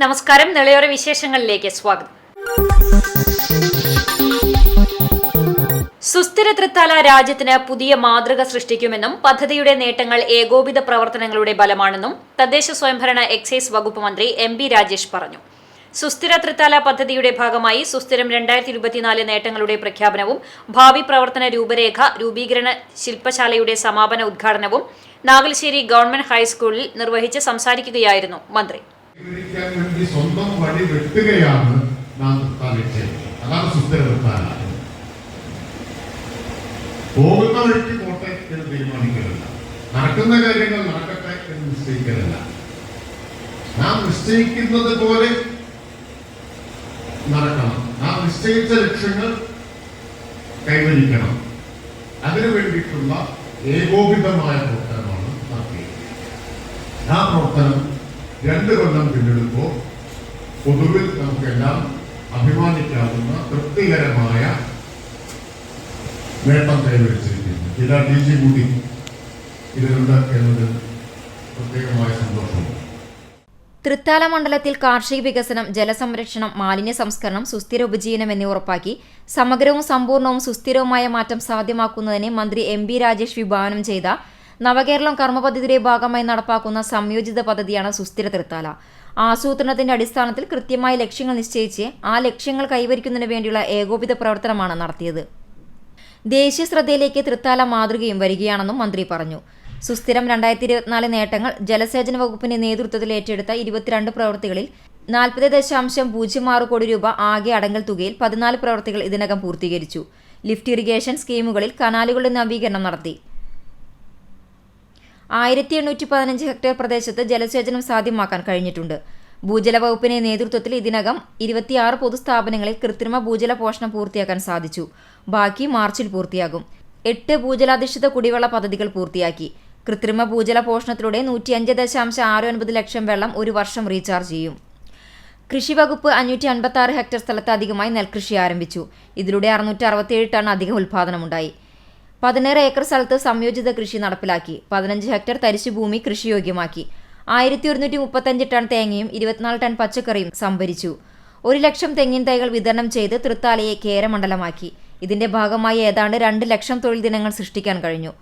നമസ്കാരം. നിളയോര വിശേഷങ്ങളിലേക്ക് സ്വാഗതം. സുസ്ഥിര തൃത്താല രാജ്യത്തിന് പുതിയ മാതൃക സൃഷ്ടിക്കുമെന്നും പദ്ധതിയുടെ നേട്ടങ്ങൾ ഏകോപിത പ്രവർത്തനങ്ങളുടെ ബലമാണെന്നും തദ്ദേശ സ്വയംഭരണ എക്സൈസ് വകുപ്പ് മന്ത്രി എം ബി രാജേഷ് പറഞ്ഞു. സുസ്ഥിര തൃത്താല പദ്ധതിയുടെ ഭാഗമായി സുസ്ഥിരം 2024 നേട്ടങ്ങളുടെ പ്രഖ്യാപനവും ഭാവി പ്രവർത്തന രൂപരേഖ രൂപീകരണ ശില്പശാലയുടെ സമാപന ഉദ്ഘാടനവും നാഗൽശ്ശേരി ഗവൺമെന്റ് ഹൈസ്കൂളിൽ നിർവഹിച്ച് സംസാരിക്കുകയായിരുന്നു മന്ത്രി. സ്വന്തം വഴി വെട്ടുകയാണ് നാം അതാണ് സുസ്ഥിര തൃത്താല. പോകുന്ന വഴിക്ക് പോട്ടെ എന്ന് തീരുമാനിക്കലല്ല, നടക്കുന്ന കാര്യങ്ങൾ നടക്കട്ടെ എന്ന് നിശ്ചയിക്കലല്ല. നാം നിശ്ചയിക്കുന്നത് പോലെ നടക്കണം. നാം നിശ്ചയിച്ച ലക്ഷ്യങ്ങൾ കൈവരിക്കണം. അതിനു വേണ്ടിയിട്ടുള്ള ഏകോപിതമായ പ്രവർത്തനമാണ് നടത്തിയത്. ആ പ്രവർത്തനം 2 കൊല്ലം പിന്നിടുമ്പോൾ പൊതുവിൽ നമുക്കെല്ലാം അഭിമാനിക്കാവുന്ന തൃപ്തികരമായ നേട്ടം കൈവരിച്ചിരിക്കുന്നു. ചില DG കൂടി ഇതിലുണ്ട് എന്നതിൽ പ്രത്യേകമായ സന്തോഷമുണ്ട്. തൃത്താല മണ്ഡലത്തിൽ കാർഷിക വികസനം, ജലസംരക്ഷണം, മാലിന്യ സംസ്കരണം, സുസ്ഥിര ഉപജീവനം എന്നിവ ഉറപ്പാക്കി സമഗ്രവും സമ്പൂർണവും സുസ്ഥിരവുമായ മാറ്റം സാധ്യമാക്കുന്നതിന് മന്ത്രി എം ബി രാജേഷ് വിഭാവനം ചെയ്ത നവകേരളം കർമ്മ പദ്ധതിയുടെ ഭാഗമായി നടപ്പാക്കുന്ന സംയോജിത പദ്ധതിയാണ് സുസ്ഥിര തൃത്താല. ആസൂത്രണത്തിന്റെ അടിസ്ഥാനത്തിൽ കൃത്യമായ ലക്ഷ്യങ്ങൾ നിശ്ചയിച്ച് ആ ലക്ഷ്യങ്ങൾ കൈവരിക്കുന്നതിന് വേണ്ടിയുള്ള ഏകോപിത പ്രവർത്തനമാണ് നടത്തിയത്. ദേശീയ ശ്രദ്ധയിലേക്ക് തൃത്താല മാതൃകയും വരികയാണെന്നും മന്ത്രി പറഞ്ഞു. സുസ്ഥിരം 2024 നേട്ടങ്ങൾ ജലസേചന വകുപ്പിന്റെ നേതൃത്വത്തിൽ ഏറ്റെടുത്ത 22 പ്രവൃത്തികളിൽ 40.06 കോടി രൂപ ആകെ അടങ്കൽ തുകയിൽ 14 പ്രവൃത്തികൾ ഇതിനകം പൂർത്തീകരിച്ചു. ലിഫ്റ്റ് ഇറിഗേഷൻ സ്കീമുകളിൽ കനാലുകളുടെ നവീകരണം നടത്തി. 1815 ഹെക്ടർ പ്രദേശത്ത് ജലസേചനം സാധ്യമാക്കാൻ കഴിഞ്ഞിട്ടുണ്ട്. ഭൂജല വകുപ്പിന്റെ നേതൃത്വത്തിൽ ഇതിനകം 26 പൊതുസ്ഥാപനങ്ങളിൽ കൃത്രിമ ഭൂജല പോഷണം പൂർത്തിയാക്കാൻ സാധിച്ചു. ബാക്കി മാർച്ചിൽ പൂർത്തിയാകും. 8 ഭൂജലാധിഷ്ഠിത കുടിവെള്ള പദ്ധതികൾ പൂർത്തിയാക്കി. കൃത്രിമ ഭൂജല പോഷണത്തിലൂടെ 105.69 ലക്ഷം വെള്ളം ഒരു വർഷം റീചാർജ് ചെയ്യും. കൃഷി വകുപ്പ് 556 ഹെക്ടർ സ്ഥലത്ത് അധികമായി നെൽകൃഷി ആരംഭിച്ചു. ഇതിലൂടെ 667 ടൺ അധിക ഉൽപാദനമുണ്ടായി. 16 ഏക്കർ സ്ഥലത്ത് സംയോജിത കൃഷി നടപ്പിലാക്കി. 15 ഹെക്ടർ തരിശുഭൂമി കൃഷിയോഗ്യമാക്കി. 1135 ടൺ തേങ്ങയും 24 ടൺ പച്ചക്കറിയും സംഭരിച്ചു. 1 ലക്ഷം തെങ്ങിൻ തൈകൾ വിതരണം ചെയ്ത് തൃത്താലയെ കേരമണ്ഡലമാക്കി. ഇതിന്റെ ഭാഗമായി ഏതാണ്ട് 2 ലക്ഷം തൊഴിൽ ദിനങ്ങൾ സൃഷ്ടിക്കാൻ കഴിഞ്ഞു.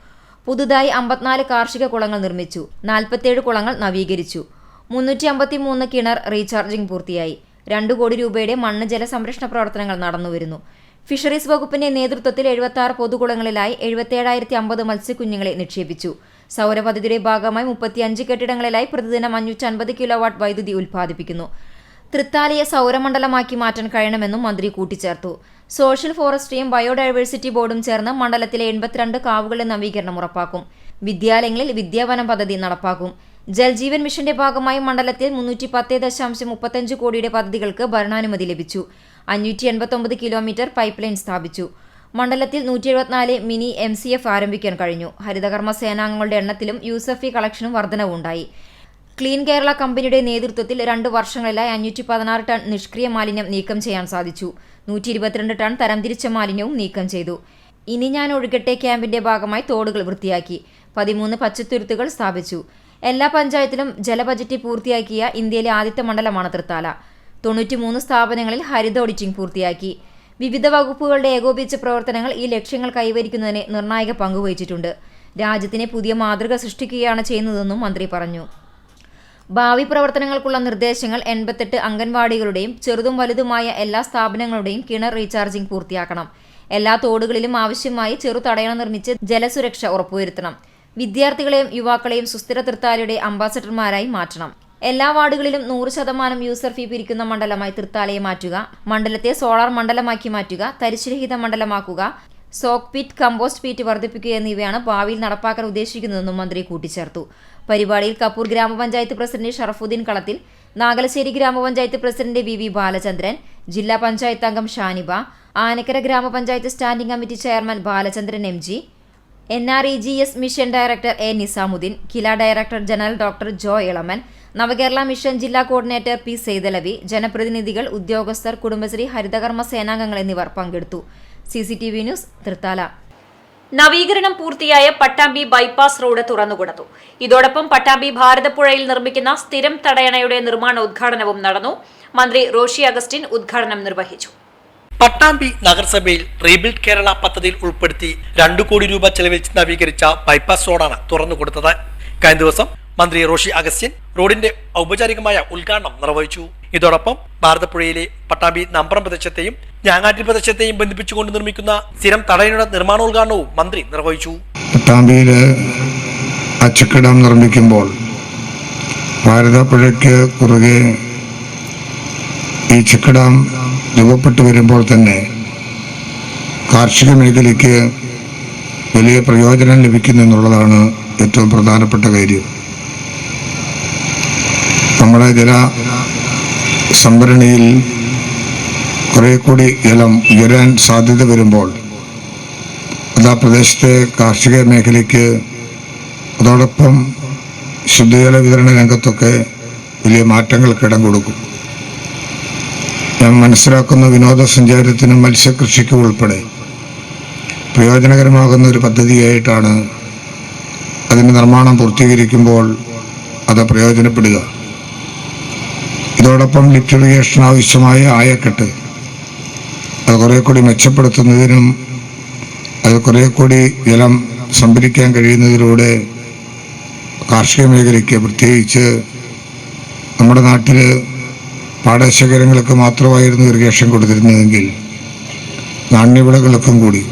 പുതുതായി 54 കാർഷിക കുളങ്ങൾ നിർമ്മിച്ചു. 47 കുളങ്ങൾ നവീകരിച്ചു. 353 കിണർ റീചാർജിംഗ് പൂർത്തിയായി. 2 കോടി രൂപയുടെ മണ്ണ് ജല സംരക്ഷണ പ്രവർത്തനങ്ങൾ നടന്നുവരുന്നു. ഫിഷറീസ് വകുപ്പിന്റെ നേതൃത്വത്തിൽ 76 പൊതുകുളങ്ങളിലായി 77,050 മത്സ്യക്കുഞ്ഞുങ്ങളെ നിക്ഷേപിച്ചു. സൗരപദ്ധതിയുടെ ഭാഗമായി 35 കെട്ടിടങ്ങളിലായി പ്രതിദിനം 550 കിലോവാട്ട് വൈദ്യുതി ഉൽപ്പാദിപ്പിക്കുന്നു. തൃത്താലയെ സൗരമണ്ഡലമാക്കി മാറ്റാൻ കഴിയണമെന്നും മന്ത്രി കൂട്ടിച്ചേർത്തു. സോഷ്യൽ ഫോറസ്ട്രിയും ബയോഡൈവേഴ്സിറ്റി ബോർഡും ചേർന്ന് മണ്ഡലത്തിലെ 82 കാവുകളുടെ നവീകരണം ഉറപ്പാക്കും. വിദ്യാലയങ്ങളിൽ വിദ്യാവനം പദ്ധതി നടപ്പാക്കും. ജൽജീവൻ മിഷന്റെ ഭാഗമായി മണ്ഡലത്തിൽ 310.35 കോടിയുടെ പദ്ധതികൾക്ക് ഭരണാനുമതി ലഭിച്ചു. 589 കിലോമീറ്റർ പൈപ്പ് ലൈൻ സ്ഥാപിച്ചു. മണ്ഡലത്തിൽ 174 മിനി MCF ആരംഭിക്കാൻ കഴിഞ്ഞു. ഹരിതകർമ്മ സേനാംഗങ്ങളുടെ എണ്ണത്തിലും യൂസർ ഫീ കളക്ഷനും വർധനവുണ്ടായി. ക്ലീൻ കേരള കമ്പനിയുടെ നേതൃത്വത്തിൽ 2 വർഷങ്ങളിലായി 516 ടൺ നിഷ്ക്രിയ മാലിന്യം നീക്കം ചെയ്യാൻ സാധിച്ചു. 122 ടൺ തരംതിരിച്ച മാലിന്യവും നീക്കം ചെയ്തു. ഇനി ഞാൻ ഒഴുകട്ടെ ക്യാമ്പിന്റെ ഭാഗമായി തോടുകൾ വൃത്തിയാക്കി. 13 പച്ചത്തുരുത്തുകൾ സ്ഥാപിച്ചു. എല്ലാ പഞ്ചായത്തിലും ജലബജറ്റ് പൂർത്തിയാക്കിയ ഇന്ത്യയിലെ ആദ്യത്തെ മണ്ഡലമാണ് തൃത്താല. 93 സ്ഥാപനങ്ങളിൽ ഹരിത ഓഡിറ്റിംഗ് പൂർത്തിയാക്കി. വിവിധ വകുപ്പുകളുടെ ഏകോപിച്ച പ്രവർത്തനങ്ങൾ ഈ ലക്ഷ്യങ്ങൾ കൈവരിക്കുന്നതിന് നിർണായക പങ്കുവഹിച്ചിട്ടുണ്ട്. രാജ്യത്തിന് പുതിയ മാതൃക സൃഷ്ടിക്കുകയാണ് ചെയ്യുന്നതെന്നും മന്ത്രി പറഞ്ഞു. ഭാവി പ്രവർത്തനങ്ങൾക്കുള്ള നിർദ്ദേശങ്ങൾ 88 അംഗൻവാടികളുടെയും ചെറുതും വലുതുമായ എല്ലാ സ്ഥാപനങ്ങളുടെയും കിണർ റീചാർജിംഗ് പൂർത്തിയാക്കണം. എല്ലാ തോടുകളിലും ആവശ്യമായി ചെറുതടയണ നിർമ്മിച്ച് ജലസുരക്ഷ ഉറപ്പുവരുത്തണം. വിദ്യാർത്ഥികളെയും യുവാക്കളെയും സുസ്ഥിര തൃത്താലയുടെ അംബാസഡർമാരായി മാറ്റണം. എല്ലാ വാർഡുകളിലും 100% യൂസർ ഫീ പിരിക്കുന്ന മണ്ഡലമായി തൃത്താലയെ മാറ്റുക. മണ്ഡലത്തെ സോളാർ മണ്ഡലമാക്കി മാറ്റുക. തരിശുരഹിത മണ്ഡലമാക്കുക. സോക്ക് പിറ്റ്, കമ്പോസ്റ്റ് പിറ്റ് വർദ്ധിപ്പിക്കുക എന്നിവയാണ് ഭാവിയിൽ നടപ്പാക്കാൻ ഉദ്ദേശിക്കുന്നതെന്നും മന്ത്രി കൂട്ടിച്ചേർത്തു. പരിപാടിയിൽ കപ്പൂർ ഗ്രാമപഞ്ചായത്ത് പ്രസിഡന്റ് ഷറഫുദ്ദീൻ കളത്തിൽ, നാഗലശ്ശേരി ഗ്രാമപഞ്ചായത്ത് പ്രസിഡന്റ് VV ബാലചന്ദ്രൻ, ജില്ലാ പഞ്ചായത്ത് അംഗം ഷാനിബ, ആനക്കര ഗ്രാമപഞ്ചായത്ത് standing committee chairman Balachandran MG, NREGS mission director A Nizamuddin, Kila director general doctor Jo Elamon, Navakerala mission ജില്ലാ കോർഡിനേറ്റർ പി സെയ്തലവി, ജനപ്രതിനിധികൾ, ഉദ്യോഗസ്ഥർ, കുടുംബശ്രീ, ഹരിതകർമ്മ സേനാംഗങ്ങൾ എന്നിവർ പങ്കെടുത്തു. CCTV news, Thrithala. നവീകരണം പൂർത്തിയായ പട്ടാമ്പി ബൈപ്പാസ് റോഡ് തുറന്നുകൊടുത്തു. ഇതോടൊപ്പം പട്ടാമ്പി ഭാരതപ്പുഴയിൽ നിർമ്മിക്കുന്ന സ്ഥിരം തടയണയുടെ നിർമ്മാണോദ്ഘാടനവും നടന്നു. മന്ത്രി റോഷി അഗസ്റ്റിൻ ഉദ്ഘാടനം നിർവഹിച്ചു. പട്ടാമ്പി നഗരസഭയിൽ റീബിൽഡ് കേരള പദ്ധതിയിൽ ഉൾപ്പെടുത്തി 2 കോടി രൂപ ചെലവഴിച്ച് നവീകരിച്ച ബൈപ്പാസ് റോഡാണ് തുറന്നുകൊടുത്തത്. കഴിഞ്ഞ ദിവസം മന്ത്രി റോഷി അഗസ്റ്റിൻ റോഡിന്റെ ഔപചാരികമായ ഉദ്ഘാടനം നിർവഹിച്ചു. ഇതോടൊപ്പം ഭാരതപ്പുഴയിലെ പട്ടാമ്പി നമ്പറം പ്രദേശത്തെയും ഞാങ്ങാട്ടി പ്രദേശത്തെയും ബന്ധിപ്പിച്ചുകൊണ്ട് നിർമ്മിക്കുന്ന സ്ഥിരം തടയണയുടെ നിർമ്മാണോദ്ഘാടനവും മന്ത്രി നിർവഹിച്ചു. പട്ടാമ്പിയില് അച്ചക്കടം നിർമ്മിക്കുമ്പോൾ ഭാരതപ്പുഴയ്ക്ക് കുറുകെ ഈ ചെക്കഡാം രൂപപ്പെട്ടു വരുമ്പോൾ തന്നെ കാർഷിക മേഖലയ്ക്ക് വലിയ പ്രയോജനം ലഭിക്കുന്നു എന്നുള്ളതാണ് ഏറ്റവും പ്രധാനപ്പെട്ട കാര്യം. നമ്മുടെ ജല സംഭരണിയിൽ കുറെ കൂടി ജലം ഉയരാൻ സാധ്യത വരുമ്പോൾ അത് ആ പ്രദേശത്തെ കാർഷിക മേഖലയ്ക്ക് അതോടൊപ്പം ശുദ്ധജല വിതരണ രംഗത്തൊക്കെ വലിയ മാറ്റങ്ങൾക്ക് ഇടം കൊടുക്കും. ഞാൻ മനസ്സിലാക്കുന്ന വിനോദസഞ്ചാരത്തിനും മത്സ്യകൃഷിക്കും ഉൾപ്പെടെ പ്രയോജനകരമാകുന്ന ഒരു പദ്ധതിയായിട്ടാണ് അതിൻ്റെ നിർമ്മാണം പൂർത്തീകരിക്കുമ്പോൾ അത് പ്രയോജനപ്പെടുക. ഇതോടൊപ്പം ലിഫ്റ്റ് ഇറിഗേഷൻ ആവശ്യമായ ആയക്കെട്ട് അത് കുറെ കൂടി മെച്ചപ്പെടുത്തുന്നതിനും അത് കുറെ കൂടി ജലം സംഭരിക്കാൻ കഴിയുന്നതിലൂടെ കാർഷിക മേഖലയ്ക്ക്, പ്രത്യേകിച്ച് നമ്മുടെ നാട്ടിൽ പാടശേഖരങ്ങൾക്ക് മാത്രമായിരുന്നു ഇറിഗേഷൻ കൊടുത്തിരുന്നതെങ്കിൽ നാണ്യവിളകൾക്കും കൂടി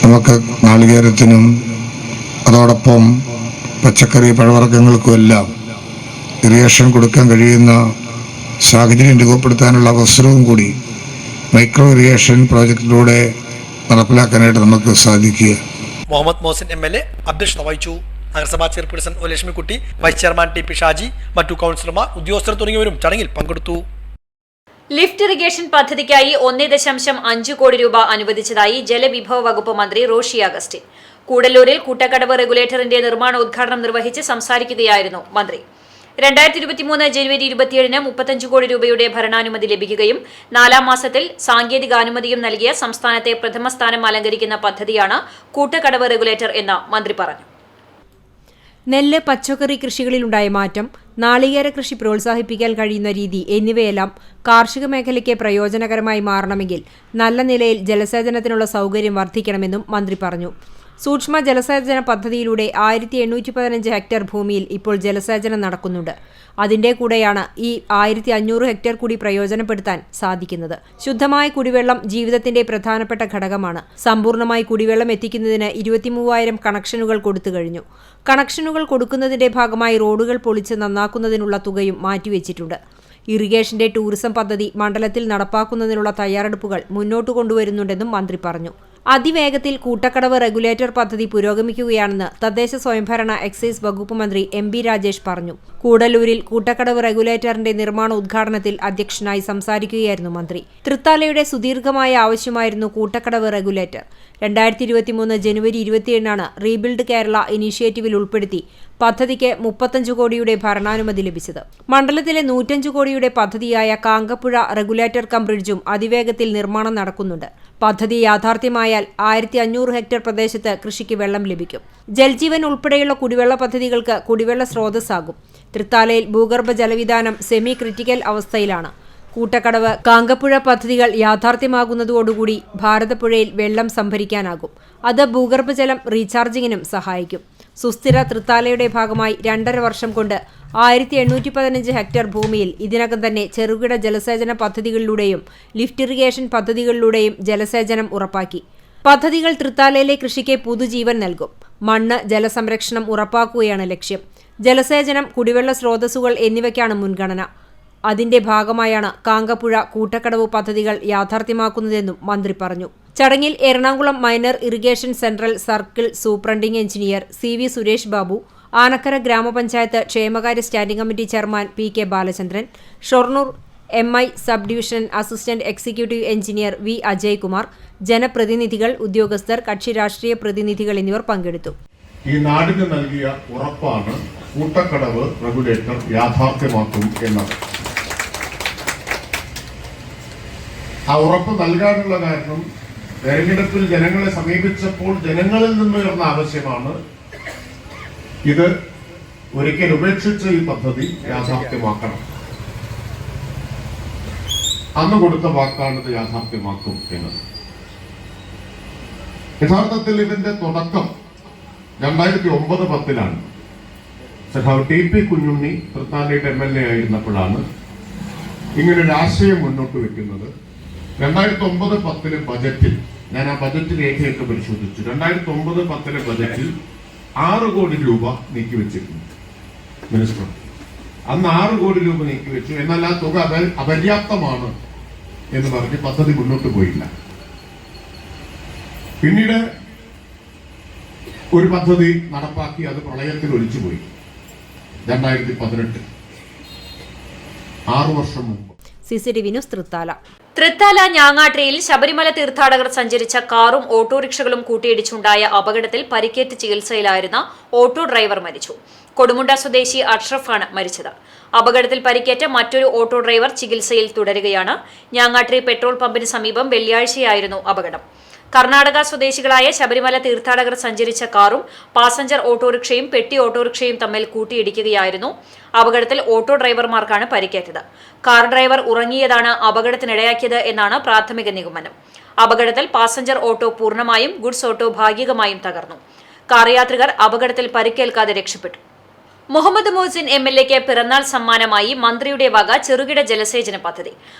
നമുക്ക് നാളികേരത്തിനും അതോടൊപ്പം പച്ചക്കറി പഴവർഗ്ഗങ്ങൾക്കുമെല്ലാം ഇറിഗേഷൻ കൊടുക്കാൻ കഴിയുന്ന സാഹചര്യം രൂപപ്പെടുത്താനുള്ള അവസരവും കൂടി മൈക്രോ ഇറിഗേഷൻ പ്രോജക്റ്റിലൂടെ നടപ്പിലാക്കാനായിട്ട് നമുക്ക് സാധിക്കുക. മുഹമ്മദ് മോഹസിൻ MLA അധ്യക്ഷത വഹിച്ചു. നഗരസഭാ chairperson Lakshmikutty, vice chairman TP Shaji, മറ്റു കൗൺസിലർമാർ, ഉദ്യോഗസ്ഥർ തുടങ്ങിയവരും ചടങ്ങിൽ പങ്കെടുത്തു. ലിഫ്റ്റ് ഇറിഗേഷൻ പദ്ധതിക്കായി 1.5 കോടി രൂപ അനുവദിച്ചതായി ജലവിഭവ വകുപ്പ് മന്ത്രി റോഷി അഗസ്റ്റിൻ. കൂടല്ലൂരിൽ കൂട്ടക്കടവ് റെഗുലേറ്ററിന്റെ നിർമ്മാണോദ്ഘാടനം നിർവഹിച്ച് സംസാരിക്കുകയായിരുന്നു മന്ത്രി. 2023 ജനുവരി 27-ന് 35 കോടി രൂപയുടെ ഭരണാനുമതി ലഭിക്കുകയും 4-ാം മാസത്തിൽ സാങ്കേതികാനുമതിയും നൽകിയ സംസ്ഥാനത്തെ പ്രഥമ സ്ഥാനം അലങ്കരിക്കുന്ന പദ്ധതിയാണ് കൂട്ടക്കടവ് റെഗുലേറ്റർ എന്ന് മന്ത്രി പറഞ്ഞു. നെല്ല്, പച്ചക്കറി കൃഷികളിലുണ്ടായ മാറ്റം, നാളികേര കൃഷി പ്രോത്സാഹിപ്പിക്കാൻ കഴിയുന്ന രീതി എന്നിവയെല്ലാം കാർഷിക മേഖലയ്ക്ക് പ്രയോജനകരമായി മാറണമെങ്കിൽ നല്ല നിലയിൽ ജലസേചനത്തിനുള്ള സൗകര്യം വർദ്ധിക്കണമെന്നും മന്ത്രി പറഞ്ഞു. സൂക്ഷ്മ ജലസേചന പദ്ധതിയിലൂടെ 1815 ഹെക്ടർ ഭൂമിയിൽ ഇപ്പോൾ ജലസേചനം നടക്കുന്നുണ്ട്. അതിന്റെ കൂടെയാണ് ഈ 1500 ഹെക്ടർ കൂടി പ്രയോജനപ്പെടുത്താൻ സാധിക്കുന്നത്. ശുദ്ധമായ കുടിവെള്ളം ജീവിതത്തിന്റെ പ്രധാനപ്പെട്ട ഘടകമാണ്. സമ്പൂർണ്ണമായി കുടിവെള്ളം എത്തിക്കുന്നതിന് 23,000 കണക്ഷനുകൾ കൊടുത്തു കഴിഞ്ഞു. കണക്ഷനുകൾ കൊടുക്കുന്നതിന്റെ ഭാഗമായി റോഡുകൾ പൊളിച്ച് നന്നാക്കുന്നതിനുള്ള തുകയും മാറ്റിവെച്ചിട്ടുണ്ട്. ഇറിഗേഷന്റെ ടൂറിസം പദ്ധതി മണ്ഡലത്തിൽ നടപ്പാക്കുന്നതിനുള്ള തയ്യാറെടുപ്പുകൾ മുന്നോട്ട് കൊണ്ടുവരുന്നുണ്ടെന്നും മന്ത്രി പറഞ്ഞു. അതിവേഗത്തിൽ കൂട്ടക്കടവ് റെഗുലേറ്റർ പദ്ധതി പുരോഗമിക്കുകയാണെന്ന് തദ്ദേശ സ്വയംഭരണ എക്സൈസ് വകുപ്പ് മന്ത്രി MB രാജേഷ് പറഞ്ഞു. കൂടല്ലൂരിൽ കൂട്ടക്കടവ് റെഗുലേറ്ററിന്റെ നിർമ്മാണ ഉദ്ഘാടനത്തിൽ അധ്യക്ഷനായി സംസാരിക്കുകയായിരുന്നു മന്ത്രി. തൃത്താലയുടെ സുദീർഘമായ ആവശ്യമായിരുന്നു കൂട്ടക്കടവ് റെഗുലേറ്റർ. 2023 ജനുവരി 27-നാണ് റീബിൽഡ് കേരള ഇനീഷ്യേറ്റീവിൽ ഉൾപ്പെടുത്തി പദ്ധതിക്ക് 35 കോടിയുടെ ഭരണാനുമതി ലഭിച്ചത്. മണ്ഡലത്തിലെ 105 കോടിയുടെ പദ്ധതിയായ കാങ്കപ്പുഴ റെഗുലേറ്റർ കം ബ്രിഡ്ജും അതിവേഗത്തിൽ നിർമ്മാണം നടക്കുന്നുണ്ട്. പദ്ധതി യാഥാർത്ഥ്യമായാൽ 1500 ഹെക്ടർ പ്രദേശത്ത് കൃഷിക്ക് വെള്ളം ലഭിക്കും. ജൽജീവൻ ഉൾപ്പെടെയുള്ള കുടിവെള്ള പദ്ധതികൾക്ക് കുടിവെള്ള സ്രോതസ്സാകും. തൃത്താലയിൽ ഭൂഗർഭ ജലവിധാനം സെമി ക്രിട്ടിക്കൽ അവസ്ഥയിലാണ്. കൂട്ടക്കടവ്, കാങ്കപ്പുഴ പദ്ധതികൾ യാഥാർത്ഥ്യമാകുന്നതോടുകൂടി ഭാരതപ്പുഴയിൽ വെള്ളം സംഭരിക്കാനാകും. അത് ഭൂഗർഭജലം റീചാർജിങ്ങിനും സഹായിക്കും. സുസ്ഥിര തൃത്താലയുടെ ഭാഗമായി 2.5 വർഷം കൊണ്ട് 1815 ഹെക്ടർ ഭൂമിയിൽ ഇതിനകം തന്നെ ചെറുകിട ജലസേചന പദ്ധതികളിലൂടെയും ലിഫ്റ്റ് ഇറിഗേഷൻ പദ്ധതികളിലൂടെയും ജലസേചനം ഉറപ്പാക്കി. പദ്ധതികൾ തൃത്താലയിലെ കൃഷിക്ക് പുതുജീവൻ നൽകും. മണ്ണ് ജലസംരക്ഷണം ഉറപ്പാക്കുകയാണ് ലക്ഷ്യം. ജലസേചനം, കുടിവെള്ള സ്രോതസ്സുകൾ എന്നിവയ്ക്കാണ് മുൻഗണന. അതിന്റെ ഭാഗമായാണ് കാങ്കപ്പുഴ, കൂട്ടക്കടവ് പദ്ധതികൾ യാഥാർത്ഥ്യമാക്കുന്നതെന്നും മന്ത്രി പറഞ്ഞു. ചടങ്ങിൽ Ernakulam minor irrigation central circle superintending engineer CV Suresh Babu, Anakkara ഗ്രാമപഞ്ചായത്ത് ക്ഷേമകാര്യ standing committee chairman PK Balachandran, Shoranur MI sub division assistant executive engineer V Ajaykumar, ജനപ്രതിനിധികൾ, ഉദ്യോഗസ്ഥർ, കക്ഷി രാഷ്ട്രീയ പ്രതിനിധികൾ എന്നിവർ പങ്കെടുത്തു. ഈ നാടിന് നൽകിയ ഉറപ്പാണ് കൂട്ടക്കടവ് റെഗുലേറ്റർ യാഥാർത്ഥ്യമാക്കും എന്നത്. ആ ഉറപ്പ് നൽകാനുള്ള കാരണം തെരഞ്ഞെടുപ്പിൽ ജനങ്ങളെ സമീപിച്ചപ്പോൾ ജനങ്ങളിൽ നിന്നുയർന്ന ആവശ്യമാണ് ഇത് ഒരിക്കൽ ഉപേക്ഷിച്ച ഈ പദ്ധതി യാഥാർത്ഥ്യമാക്കണം. അന്ന് കൊടുത്ത വാക്കാണ് ഇത് യാഥാർത്ഥ്യമാക്കും എന്നത്. യഥാർത്ഥത്തിൽ ഇതിന്റെ തുടക്കം 2009-10 സഖാവ് TP കുഞ്ഞുണ്ണി തൃത്താലയുടെ MLA ആയിരുന്നപ്പോഴാണ് ഇങ്ങനൊരു ആശയം മുന്നോട്ട് വെക്കുന്നത്. 2009-10 ബജറ്റിൽ ഞാൻ ആ ബജറ്റ് രേഖയൊക്കെ പരിശോധിച്ചു. 2009-10 ബജറ്റിൽ 6 കോടി രൂപ നീക്കിവെച്ചിരുന്നു മിനിസ്റ്റർ. അന്ന് 6 കോടി രൂപ നീക്കിവെച്ചു. എന്നാൽ ആ തുക അപര്യാപ്തമാണ് എന്ന് പറഞ്ഞ് പദ്ധതി മുന്നോട്ട് പോയില്ല. പിന്നീട് ഒരു പദ്ധതി നടപ്പാക്കി, അത് പ്രളയത്തിൽ ഒലിച്ചുപോയി. 2018 6 വർഷം മുമ്പ്. CCTV news Thrithala. തൃത്താല ഞാങ്ങാട്രിയിൽ ശബരിമല തീർത്ഥാടകർ സഞ്ചരിച്ച കാറും ഓട്ടോറിക്ഷകളും കൂട്ടിയിടിച്ചുണ്ടായ അപകടത്തിൽ പരിക്കേറ്റ് ചികിത്സയിലായിരുന്ന ഓട്ടോ ഡ്രൈവർ മരിച്ചു. കൊടുമുണ്ട സ്വദേശി അഷ്റഫാണ് മരിച്ചത്. അപകടത്തിൽ പരിക്കേറ്റ മറ്റൊരു ഓട്ടോ ഡ്രൈവർ ചികിത്സയിൽ തുടരുകയാണ്. ഞാങ്ങാട്രി പെട്രോൾ പമ്പിന് സമീപം വെള്ളിയാഴ്ചയായിരുന്നു അപകടം. കർണാടക സ്വദേശികളായ ശബരിമല തീർത്ഥാടകർ സഞ്ചരിച്ച കാറും പാസഞ്ചർ ഓട്ടോറിക്ഷയും പെട്ടി ഓട്ടോറിക്ഷയും തമ്മിൽ കൂട്ടിയിടിക്കുകയായിരുന്നു. അപകടത്തിൽ ഓട്ടോ ഡ്രൈവർമാർക്കാണ് പരിക്കേറ്റത്. കാർ ഡ്രൈവർ ഉറങ്ങിയതാണ് അപകടത്തിനിടയാക്കിയത് എന്നാണ് പ്രാഥമിക നിഗമനം. അപകടത്തിൽ പാസഞ്ചർ ഓട്ടോ പൂർണ്ണമായും, ഗുഡ്സ് ഓട്ടോ ഭാഗികമായും തകർന്നു. കാർ യാത്രികർ അപകടത്തിൽ പരിക്കേൽക്കാതെ രക്ഷപ്പെട്ടു. മുഹമ്മദ് മോഹസിൻ MLAക്ക് പിറന്നാൾ സമ്മാനമായി മന്ത്രിയുടെ വക ചെറുകിട ജലസേചന പദ്ധതി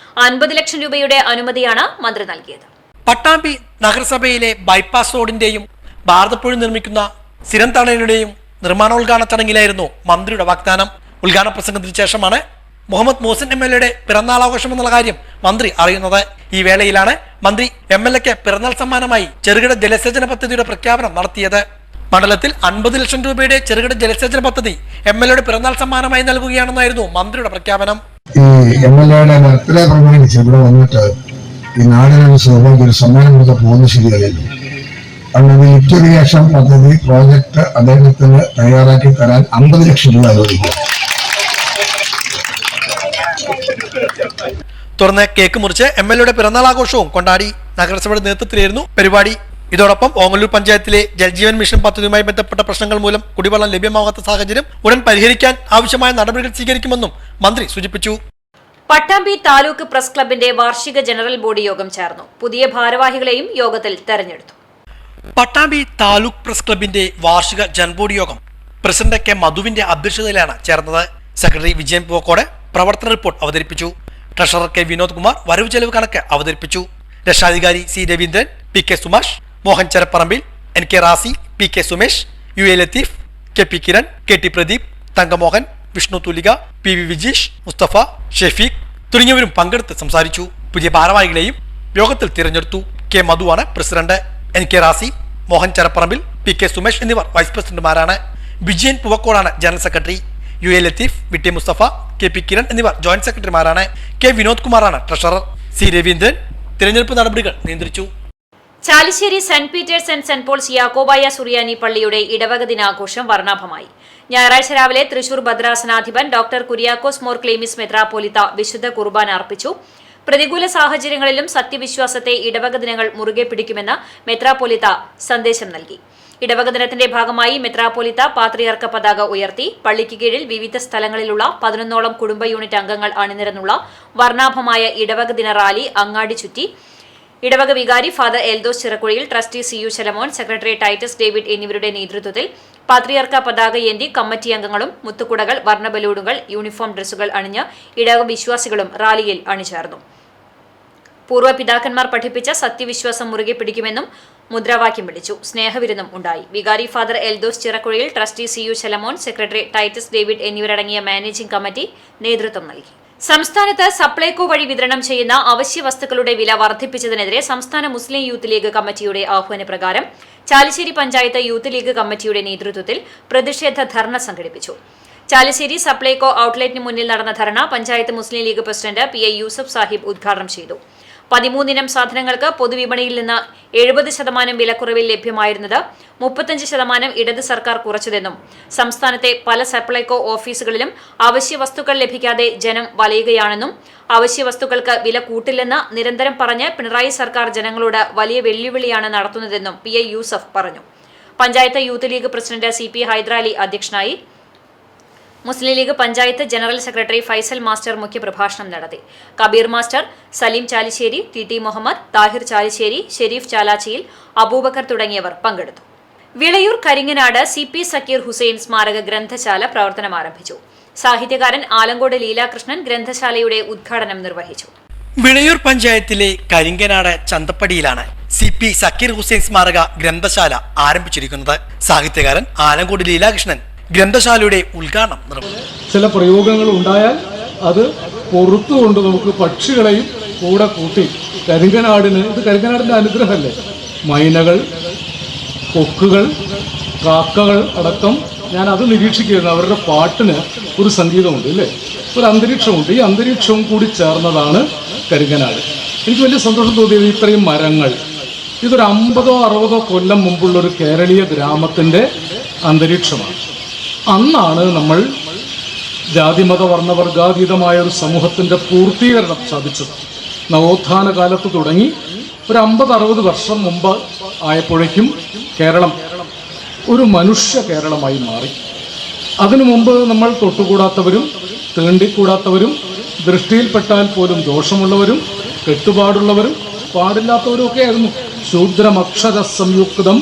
50 ലക്ഷം രൂപയുടെ അനുമതിയാണ് മന്ത്രി നൽകിയത്. പട്ടാമ്പി നഗരസഭയിലെ ബൈപ്പാസ് റോഡിന്റെയും ഭാരതപ്പുഴ നിർമ്മിക്കുന്ന സ്ഥിരം തണലിന്റെയും നിർമ്മാണോദ്ഘാടന ചടങ്ങിലായിരുന്നു മന്ത്രിയുടെ വാഗ്ദാനം. ഉദ്ഘാടന പ്രസംഗത്തിന് ശേഷമാണ് മുഹമ്മദ് മോഹസിൻ MLAയുടെ പിറന്നാൾ ആഘോഷം എന്നുള്ള കാര്യം മന്ത്രി അറിയുന്നത്. ഈ വേളയിലാണ് മന്ത്രി MLAക്ക് പിറന്നാൾ സമ്മാനമായി ചെറുകിട ജലസേചന പദ്ധതിയുടെ പ്രഖ്യാപനം നടത്തിയത്. മണ്ഡലത്തിൽ 50 ലക്ഷം രൂപയുടെ ചെറുകിട ജലസേചന പദ്ധതി MLAയുടെ പിറന്നാൾ സമ്മാനമായി നൽകുകയാണെന്നായിരുന്നു മന്ത്രിയുടെ പ്രഖ്യാപനം. ഈ MLAയുടെ ബർത്ത്ഡേ പ്രമാണിച്ച് ഇവിടെ വന്നിട്ട് ഈ നാടിനൊരു സൗഭാഗ്യ ഒരു സമ്മാനം കൊടുത്ത പോകുന്നത് ശരിയല്ലല്ലോ. അതുകൊണ്ട് ലിഫ്റ്റ് ഇറിഗേഷൻ പദ്ധതി പ്രോജക്ട് അദ്ദേഹത്തിന് തയ്യാറാക്കി തരാൻ 50 ലക്ഷം രൂപ അനുവദിക്കുക. തുടർന്ന് കേക്ക് മുറിച്ച് MLAയുടെ പിറന്നാൾ ആഘോഷവും കൊണ്ടാടി. നഗരസഭയുടെ നേതൃത്വത്തിലായിരുന്നു പരിപാടി. ഇതോടൊപ്പം ഓങ്ങല്ലൂർ പഞ്ചായത്തിലെ ജൽജീവൻ മിഷൻ പദ്ധതിയുമായി ബന്ധപ്പെട്ട പ്രശ്നങ്ങൾ മൂലം കുടിവെള്ളം ലഭ്യമാകാത്ത സാഹചര്യം ഉടൻ പരിഹരിക്കാൻ ആവശ്യമായ നടപടികൾ സ്വീകരിക്കുമെന്നും മന്ത്രി സൂചിപ്പിച്ചു. പട്ടാമ്പി താലൂക്ക് പ്രസ് ക്ലബിന്റെ വാർഷിക ജനറൽ ബോഡി യോഗം ചേർന്നു. പുതിയ ഭാരവാഹികളെയും യോഗത്തിൽ തെരഞ്ഞെടുത്തു. പട്ടാമ്പി താലൂക്ക് പ്രസ് ക്ലബിന്റെ വാർഷിക ജനറൽ ബോഡി യോഗം പ്രസിഡന്റ് K. മധുവിന്റെ അധ്യക്ഷതയിലാണ് ചേർന്നത്. സെക്രട്ടറി വിജയൻ പൂക്കോട് പ്രവർത്തന റിപ്പോർട്ട് അവതരിപ്പിച്ചു. Treasurer K. വിനോദ് കുമാർ വരവ് ചെലവ് കണക്ക് അവതരിപ്പിച്ചു. രക്ഷാധികാരി C. Raveendran, P. K. Sumash, Mohan ചരപ്പറമ്പിൽ, N. K. Razi, P. K. Sumesh, U. A. Latheef, K. P. Kiran, K. T. Pradeep, Thankamohan, Vishnu തുലിക, P. V. Vijeesh, Mustafa, Shefeeq തുടങ്ങിയവരും പങ്കെടുത്ത് സംസാരിച്ചു. പുതിയ ഭാരവാഹികളെയും യോഗത്തിൽ തിരഞ്ഞെടുത്തു. K. മധുവാണ് president. N. K. Razi, Mohan Charapparambil, P. K. Sumesh എന്നിവർ വൈസ് പ്രസിഡന്റുമാരാണ്. വിജയൻ പൂവക്കോടാണ് general secretary. U. A. Latheef, V. T. Musthafa, K. P. Kiran എന്നിവർ ജോയിന്റ് സെക്രട്ടറിമാരാണ്. K. വിനോദ് കുമാറാണ് ട്രഷറർ. C. രവീന്ദ്രൻ തിരഞ്ഞെടുപ്പ് നടപടികൾ നിയന്ത്രിച്ചു. Chalissery saint Peter's and saint Paul's Yakobaya Suriyani പള്ളിയുടെ ഇടവക ദിനാഘോഷം വർണ്ണാഭമായി. ഞായറാഴ്ച രാവിലെ തൃശൂർ ഭദ്രാസനാധിപൻ ഡോക്ടർ കുര്യാക്കോസ് മോർ ക്ലീമിസ് മെത്രാപ്പോലിത്ത വിശുദ്ധ കുർബാന അർപ്പിച്ചു. പ്രതികൂല സാഹചര്യങ്ങളിലും സത്യവിശ്വാസത്തെ ഇടവക ദിനങ്ങൾ മുറുകെ പിടിക്കുമെന്ന് മെത്രാപ്പോലിത്ത സന്ദേശം നൽകി. ഇടവക ദിനത്തിന്റെ ഭാഗമായി മെത്രാപ്പോലിത്ത പാത്രിയർക്ക പതാക ഉയർത്തി. പള്ളിക്ക് കീഴിൽ വിവിധ സ്ഥലങ്ങളിലുള്ള 11ഓളം കുടുംബ യൂണിറ്റ് അംഗങ്ങൾ അണിനിരന്നുള്ള വർണ്ണാഭമായ ഇടവക ദിന റാലി അങ്ങാടി ചുറ്റി. ഇടവക വികാരി father Eldhose Chirakuzhiyil, trustee CU Shalamon, secretary Titus David എന്നിവരുടെ നേതൃത്വത്തിൽ പാത്രിയർക്ക പതാകയേന്തി കമ്മിറ്റി അംഗങ്ങളും മുത്തുകുടകൾ, വർണ്ണബലൂണുകൾ, യൂണിഫോം ഡ്രസ്സുകൾ അണിഞ്ഞ് ഇടവക വിശ്വാസികളും റാലിയിൽ അണിചേർന്നു. പൂർവ്വ പിതാക്കന്മാർ പഠിപ്പിച്ച സത്യവിശ്വാസം മുറുകെ പിടിക്കുമെന്നും മുദ്രാവാക്യം വിളിച്ചു. സ്നേഹവിരുന്നും ഉണ്ടായി. വികാരി father Eldhose Chirakuzhiyil, trustee CU Shalamon, secretary Titus David എന്നിവരടങ്ങിയ മാനേജിംഗ് കമ്മിറ്റി നേതൃത്വം നൽകി. സംസ്ഥാനത്ത് സപ്ലൈകോ വഴി വിതരണം ചെയ്യുന്ന അവശ്യ വസ്തുക്കളുടെ വില വർദ്ധിപ്പിച്ചതിനെതിരെ സംസ്ഥാന മുസ്ലിം യൂത്ത് ലീഗ് കമ്മിറ്റിയുടെ ആഹ്വാനപ്രകാരം ചാലിശ്ശേരി പഞ്ചായത്ത് യൂത്ത് ലീഗ് കമ്മിറ്റിയുടെ നേതൃത്വത്തിൽ പ്രതിഷേധ ധർണ സംഘടിപ്പിച്ചു. ചാലിശ്ശേരി സപ്ലൈകോ ഔട്ട്ലെറ്റിന് മുന്നിൽ നടന്ന ധർണ panchayat Muslim League president PI Yusuf Sahib ഉദ്ഘാടനം ചെയ്തു. 13 ഇനം സാധനങ്ങൾക്ക് പൊതുവിപണിയിൽ നിന്ന് 70% വിലക്കുറവിൽ ലഭ്യമായിരുന്നത് 35% ഇടത് സർക്കാർ കുറച്ചതെന്നും സംസ്ഥാനത്തെ പല സപ്ലൈകോ ഓഫീസുകളിലും അവശ്യ വസ്തുക്കൾ ലഭിക്കാതെ ജനം വലയുകയാണെന്നും അവശ്യ വസ്തുക്കൾക്ക് വില കൂട്ടില്ലെന്ന് നിരന്തരം പറഞ്ഞ് പിണറായി സർക്കാർ ജനങ്ങളോട് വലിയ വെല്ലുവിളിയാണ് നടത്തുന്നതെന്നും PI യൂസഫ് പറഞ്ഞു. Panchayat youth league president CP Hydarali അധ്യക്ഷനായി. Muslim League panchayat general secretary Faisal master മുഖ്യപ്രഭാഷണം നടത്തി. കബീർ മാസ്റ്റർ, സലീം ചാലിശ്ശേരി, TT മുഹമ്മദ്, താഹിർ ചാലിശ്ശേരി, ഷെരീഫ് ചാലാച്ചിയിൽ, അബൂബക്കർ തുടങ്ങിയവർ പങ്കെടുത്തു. വിളയൂർ കരിങ്ങനാട് CP സക്കീർ ഹുസൈൻ സ്മാരക ഗ്രന്ഥശാല പ്രവർത്തനം ആരംഭിച്ചു. സാഹിത്യകാരൻ ആലങ്കോട് ലീലാകൃഷ്ണൻ ഗ്രന്ഥശാലയുടെ ഉദ്ഘാടനം നിർവഹിച്ചു. വിളയൂർ പഞ്ചായത്തിലെ കരിങ്കനാട് ചന്തപ്പടിയിലാണ് CP സക്കീർ ഹുസൈൻ സ്മാരക ഗ്രന്ഥശാല ആരംഭിച്ചിരിക്കുന്നത്. സാഹിത്യകാരൻ ആലങ്കോട് ലീലാകൃഷ്ണൻ ഗ്രന്ഥശാലയുടെ ഉദ്ഘാടനം നിർവഹിച്ചു. ചില പ്രയോഗങ്ങൾ ഉണ്ടായാൽ അത് പുറത്തുകൊണ്ട് നമുക്ക് പക്ഷികളെയും കൂടെ കൂട്ടി കരിങ്കനാടിന്, ഇത് കരിങ്കനാടിൻ്റെ അനുഗ്രഹമല്ലേ, മൈനകൾ, കൊക്കുകൾ, കാക്കകൾ അടക്കം ഞാൻ അത് നിരീക്ഷിക്കുന്നു. അവരുടെ പാട്ടിന് ഒരു സംഗീതമുണ്ട് അല്ലേ, ഒരു അന്തരീക്ഷമുണ്ട്. ഈ അന്തരീക്ഷവും കൂടി ചേർന്നതാണ് കരിങ്കനാട്. എനിക്ക് വലിയ സന്തോഷം തോന്നിയത് ഇത്രയും മരങ്ങൾ, ഇതൊരു 50 or 60 കൊല്ലം മുമ്പുള്ളൊരു കേരളീയ ഗ്രാമത്തിൻ്റെ അന്തരീക്ഷമാണ്. അന്നാണ് നമ്മൾ ജാതിമത വർണ്ണവർഗാതീതമായ ഒരു സമൂഹത്തിൻ്റെ പൂർത്തീകരണം സാധിച്ചത്. നവോത്ഥാന കാലത്ത് തുടങ്ങി ഒരു 50-60 വർഷം മുമ്പ് ആയപ്പോഴേക്കും കേരളം ഒരു മനുഷ്യ കേരളമായി മാറി. അതിനു മുമ്പ് നമ്മൾ തൊട്ടുകൂടാത്തവരും തീണ്ടിക്കൂടാത്തവരും ദൃഷ്ടിയിൽപ്പെട്ടാൽ പോലും ദോഷമുള്ളവരും കെട്ടുപാടുള്ളവരും പാടില്ലാത്തവരും ഒക്കെ ആയിരുന്നു. ശൂദ്രമക്ഷര സംയുക്തം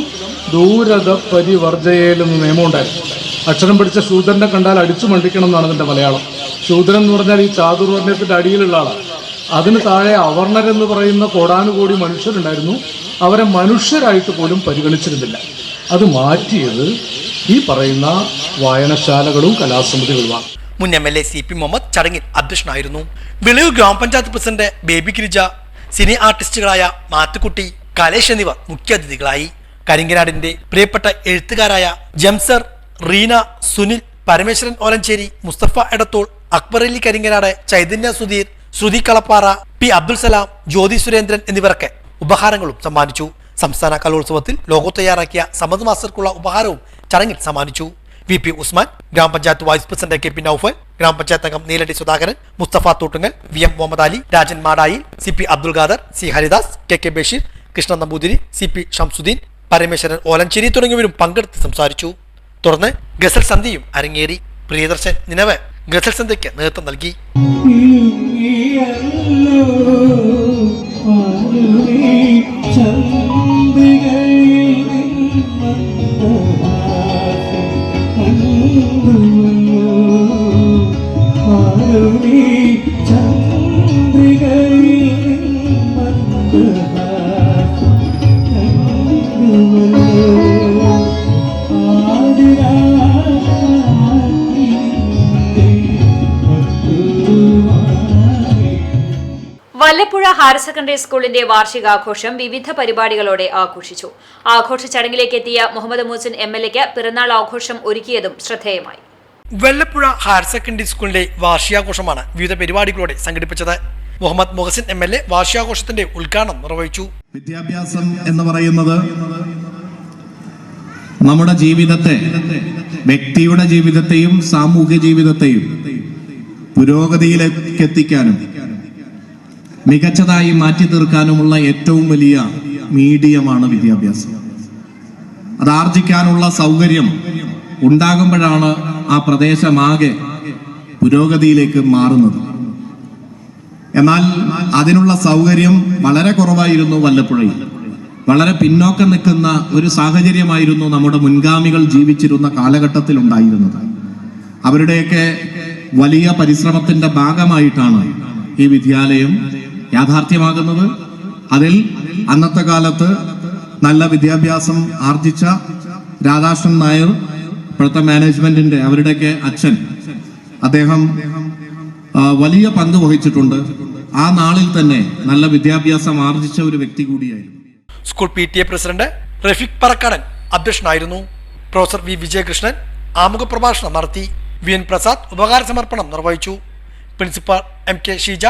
ദൂരത പരിവർജയേലെന്ന് നിയമമുണ്ടായിരുന്നു. അക്ഷരം പഠിച്ച ശൂദ്രനെ കണ്ടാൽ അടിച്ചു മണ്ടിക്കണം എന്നാണ് അതിൻ്റെ മലയാളം. ശൂദ്രൻ എന്ന് പറഞ്ഞാൽ ഈ ചാതുർവർണ്ണയത്തിൻ്റെ അടിയിലുള്ള ആളാണ്. അതിന് താഴെ അവർണരെന്ന് പറയുന്ന കോടാനുകോടി മനുഷ്യരുണ്ടായിരുന്നു. അവരെ മനുഷ്യരായിട്ട് പോലും പരിഗണിച്ചിരുന്നില്ല. അത് മാറ്റിയത് ഈ പറയുന്ന വായനശാലകളും കലാസമിതികളുമാണ്. മുൻ MLA CP മുഹമ്മദ് ചടങ്ങിൽ അധ്യക്ഷനായിരുന്നു. വിളയൂർ ഗ്രാമപഞ്ചായത്ത് പ്രസിഡന്റ് ബേബി ഗിരിജ, സിനി ആർട്ടിസ്റ്റുകളായ മാത്തുക്കുട്ടി, കലേഷ് എന്നിവർ മുഖ്യാതിഥികളായി. കരിങ്കനാടിന്റെ പ്രിയപ്പെട്ട എഴുത്തുകാരായ ജംസർ, റീന, സുനിൽ, പരമേശ്വരൻ ഓലഞ്ചേരി, മുസ്തഫ എടത്തോൾ, അക്ബർ അലി കരിങ്കനാട്, ചൈതന്യ സുധീർ, ശ്രുതി കളപ്പാറ, P അബ്ദുൽ സലാം, ജ്യോതി സുരേന്ദ്രൻ എന്നിവർക്ക് ഉപഹാരങ്ങളും സമ്മാനിച്ചു. സംസ്ഥാന കലോത്സവത്തിൽ ലോഗോ തയ്യാറാക്കിയ സമദ് മാസ്റ്റർക്കുള്ള ഉപഹാരവും ചടങ്ങിൽ സമ്മാനിച്ചു. VP ഉസ്മാൻ, ഗ്രാമപഞ്ചായത്ത് വൈസ് പ്രസിഡന്റ് KP നൌഫൽ, ഗ്രാമപഞ്ചായത്ത് അംഗം Neeladi Sudhakaran, Mustafa Thottungal, VM Muhammad Ali, Rajan Madayi, CP Abdul Khader, C Haridas, KK Basheer, Krishna Namboothiri, CP Shamsuddin, Parameswaran Olanchery തുടങ്ങിയവരും പങ്കെടുത്ത് സംസാരിച്ചു. തുടർന്ന് ഗസൽ സന്ധ്യയും അരങ്ങേറി. പ്രിയദർശൻ നിലവ് ഗസൽ സന്ധ്യയ്ക്ക് നേതൃത്വം നൽകി. വല്ലപ്പുഴ ഹയർ സെക്കൻഡറി സ്കൂളിന്റെ വാർഷികാഘോഷം വിവിധ പരിപാടികളോടെ ആഘോഷിച്ചു. ആഘോഷ ചടങ്ങിലേക്ക് എത്തിയ മുഹമ്മദ് മൂസിൻ MLAക്ക് പിറന്നാൾ ആഘോഷം ഒരുക്കിയതും ശ്രദ്ധേയമായി. വല്ലപ്പുഴ ഹയർ സെക്കൻഡറി സ്കൂളിന്റെ വാർഷികാഘോഷമാണ് വിവിധ പരിപാടികളോടെ സംഘടിപ്പിച്ചത്. മുഹമ്മദ് മുഹസിൻ MLA വാർഷികാഘോഷത്തിന്റെ ഉദ്ഘാടനം നിർവഹിച്ചു. വിദ്യാഭ്യാസം എന്ന് പറയുന്നത് നമ്മുടെ ജീവിതത്തെ, വ്യക്തിയുടെ ജീവിതത്തെയും സാമൂഹ്യ ജീവിതത്തെയും പുരോഗതിയിലേക്ക് എത്തിക്കാനും മികച്ചതായി മാറ്റി തീർക്കാനുമുള്ള ഏറ്റവും വലിയ മീഡിയമാണ് വിദ്യാഭ്യാസം. അത് ആർജിക്കാനുള്ള സൗകര്യം ഉണ്ടാകുമ്പോഴാണ് ആ പ്രദേശമാകെ പുരോഗതിയിലേക്ക് മാറുന്നത്. എന്നാൽ അതിനുള്ള സൗകര്യം വളരെ കുറവായിരുന്നു വല്ലപ്പുഴയിൽ. വളരെ പിന്നോക്കം നിൽക്കുന്ന ഒരു സാഹചര്യമായിരുന്നു നമ്മുടെ മുൻഗാമികൾ ജീവിച്ചിരുന്ന കാലഘട്ടത്തിൽ ഉണ്ടായിരുന്നത്. അവരുടെയൊക്കെ വലിയ പരിശ്രമത്തിന്റെ ഭാഗമായിട്ടാണ് ഈ വിദ്യാലയം യാഥാർത്ഥ്യമാകുന്നത്. അതിൽ അന്നത്തെ കാലത്ത് നല്ല വിദ്യാഭ്യാസം ആർജിച്ച രാധാകൃഷ്ണൻ നായർ, ഇപ്പോഴത്തെ മാനേജ്മെന്റിന്റെ അവരുടെയൊക്കെ അച്ഛൻ, അദ്ദേഹം വലിയ പങ്ക് വഹിച്ചിട്ടുണ്ട്. ആ നാളിൽ തന്നെ നല്ല വിദ്യാഭ്യാസം ആർജിച്ച ഒരു വ്യക്തി കൂടിയായിരുന്നു. School PTA president Rafeeq Parakkadan അധ്യക്ഷനായിരുന്നു. പ്രൊഫസർ V വിജയകൃഷ്ണൻ ആമുഖ പ്രഭാഷണം നടത്തി. VN പ്രസാദ് ഉപഹാര സമർപ്പണം നിർവഹിച്ചു. Principal MK Sheeja,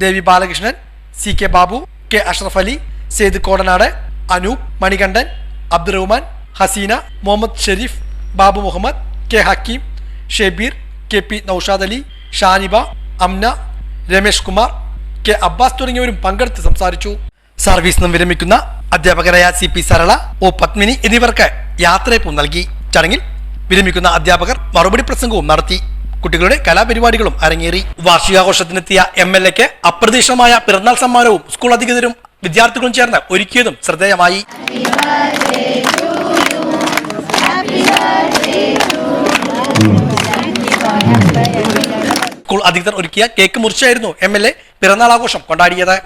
Devi Balakrishnan, CK Babu, K Ashraf Ali, Saeed Kodanad, Anoop, Manikandan, Abdurahman, Haseena, Muhammed Shareef, Babu Muhammed, K Hakeem, Shebeer, KP Noushad Ali, Shaniba, Amna, Ramesh Kumar, K Abbas തുടങ്ങിയവരും പങ്കെടുത്ത് സംസാരിച്ചു. സർവീസ് നിന്നും വിരമിക്കുന്ന അധ്യാപകരായ CP സരള, O പത്മിനി എന്നിവർക്ക് യാത്രയപ്പ് നൽകി. ചടങ്ങിൽ വിരമിക്കുന്ന അധ്യാപകർ മറുപടി പ്രസംഗവും നടത്തി. കുട്ടികളുടെ കലാപരിപാടികളും അരങ്ങേറി. വാർഷികാഘോഷത്തിനെത്തിയ MLAക്ക് അപ്രതീക്ഷിതമായ പിറന്നാൾ സമ്മാനവും സ്കൂൾ അധികൃതരും വിദ്യാർത്ഥികളും ചേർന്ന് ഒരുക്കിയതും ശ്രദ്ധേയമായി. സ്കൂൾ അധികൃതർ ഒരുക്കിയ കേക്ക് മുറിച്ചായിരുന്നു MLA പിറന്നാൾ ആഘോഷം കൊണ്ടാടിയത്.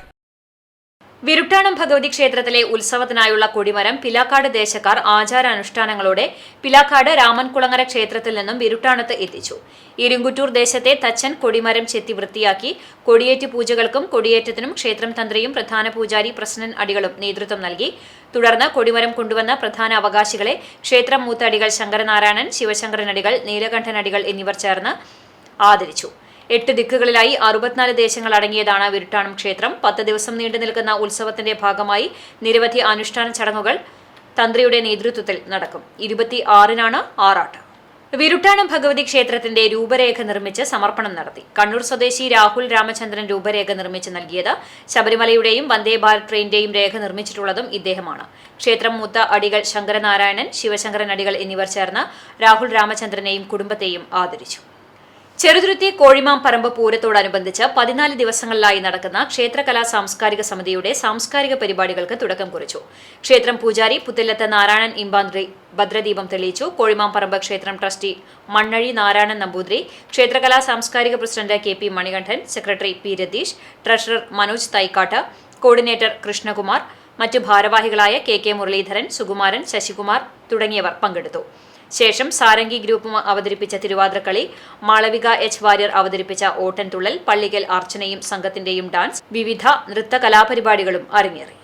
വിരുട്ടാണം ഭഗവതി ക്ഷേത്രത്തിലെ ഉത്സവത്തിനായുള്ള കൊടിമരം പിലാക്കാട് ദേശക്കാർ ആചാരാനുഷ്ഠാനങ്ങളോടെ പിലാക്കാട് രാമൻകുളങ്ങര ക്ഷേത്രത്തിൽ നിന്നും വിരുട്ടാണത്ത് എത്തിച്ചു. ഇരുങ്കുറ്റൂർ ദേശത്തെ തച്ചൻ കൊടിമരം ചെത്തി വൃത്തിയാക്കി. കൊടിയേറ്റ് പൂജകൾക്കും കൊടിയേറ്റത്തിനും ക്ഷേത്രം തന്ത്രിയും പ്രധാന പൂജാരി പ്രസന്നൻ അടികളും നേതൃത്വം നൽകി. തുടർന്ന് കൊടിമരം കൊണ്ടുവന്ന പ്രധാന അവകാശികളെ ക്ഷേത്രം മൂത്തടികൾ ശങ്കരനാരായണൻ, ശിവശങ്കരൻ അടികൾ, നീലകണ്ഠൻ അടികൾ എന്നിവർ ചേർന്ന് ആദരിച്ചു. 8 ദിക്കുകളിലായി 64 ദേശങ്ങൾ അടങ്ങിയതാണ് വിരുട്ടാണം ക്ഷേത്രം. 10 ദിവസം നീണ്ടു നിൽക്കുന്ന ഉത്സവത്തിന്റെ ഭാഗമായി നിരവധി അനുഷ്ഠാന ചടങ്ങുകൾ തന്ത്രിയുടെ നേതൃത്വത്തിൽ നടക്കും. 26-നാണ് ആറാട്ട്. വിരുട്ടാണം ഭഗവതി ക്ഷേത്രത്തിന്റെ രൂപരേഖ നിർമ്മിച്ച് സമർപ്പണം നടത്തി. കണ്ണൂർ സ്വദേശി രാഹുൽ രാമചന്ദ്രൻ രൂപരേഖ നിർമ്മിച്ച് നൽകിയത്. ശബരിമലയുടെയും വന്ദേ ഭാരത് ട്രെയിനിന്റെയും രേഖ നിർമ്മിച്ചിട്ടുള്ളതും ഇദ്ദേഹമാണ്. ക്ഷേത്രം മൂത്ത അടികൾ ശങ്കരനാരായണൻ, ശിവശങ്കരൻ അടികൾ എന്നിവർ ചേർന്ന് രാഹുൽ രാമചന്ദ്രനെയും കുടുംബത്തെയും ആദരിച്ചു. ചെറുതുരുത്തി കോഴിമാം പറമ്പ് പൂരത്തോടനുബന്ധിച്ച് 14 ദിവസങ്ങളിലായി നടക്കുന്ന ക്ഷേത്രകലാ സാംസ്കാരിക സമിതിയുടെ സാംസ്കാരിക പരിപാടികൾക്ക് തുടക്കം കുറിച്ചു. ക്ഷേത്രം പൂജാരി പുത്തില്ലത്ത് നാരായണൻ ഇമ്പാന്ത്രി ഭദ്രദീപം തെളിയിച്ചു. കോഴിമാം പറമ്പ് ക്ഷേത്രം ട്രസ്റ്റി മണ്ണഴി നാരായണൻ നമ്പൂതിരി, ക്ഷേത്രകലാ സാംസ്കാരിക president KP Manikandan, secretary P Ratheesh, treasurer Manoj Thaikkattu, coordinator Krishnakumar, മറ്റു ഭാരവാഹികളായ KK മുരളീധരൻ, സുകുമാരൻ, ശശികുമാർ തുടങ്ങിയവർ പങ്കെടുത്തു. ശേഷം സാരംഗി ഗ്രൂപ്പ് അവതരിപ്പിച്ച തിരുവാതിരക്കളി, മാളവിക H വാര്യർ അവതരിപ്പിച്ച ഓട്ടൻതുള്ളൽ, പള്ളിക്കൽ അർച്ചനയും സംഘത്തിന്റെയും ഡാൻസ്, വിവിധ നൃത്ത കലാപരിപാടികളും അരങ്ങേറി.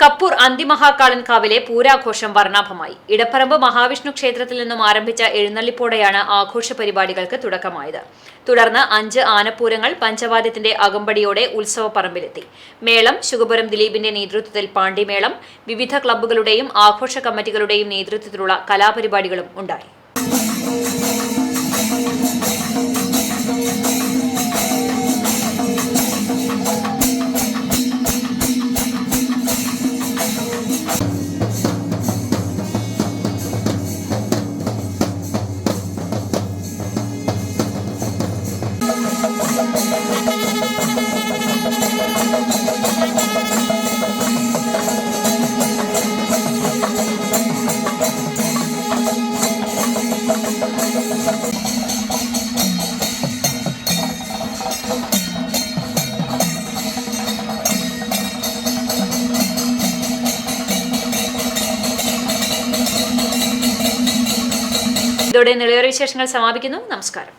കപ്പൂർ അന്തിമഹാകാളൻകാവിലെ പൂരാഘോഷം വർണ്ണാഭമായി. ഇടപ്പറമ്പ് മഹാവിഷ്ണു ക്ഷേത്രത്തിൽ നിന്നും ആരംഭിച്ച എഴുന്നള്ളിപ്പോടെയാണ് ആഘോഷ പരിപാടികൾക്ക് തുടക്കമായത്. തുടർന്ന് 5 ആനപ്പൂരങ്ങൾ പഞ്ചവാദ്യത്തിന്റെ അകമ്പടിയോടെ ഉത്സവപ്പറമ്പിലെത്തി. മേളം ശുഗപുരം ദിലീപിന്റെ നേതൃത്വത്തിൽ പാണ്ടിമേളം, വിവിധ ക്ലബ്ബുകളുടെയും ആഘോഷ കമ്മിറ്റികളുടെയും നേതൃത്വത്തിലുള്ള കലാപരിപാടികളും ഉണ്ടായി. ഇതോടെ നിളയോര വിശേഷങ്ങൾ സമാപിക്കുന്നു. നമസ്കാരം.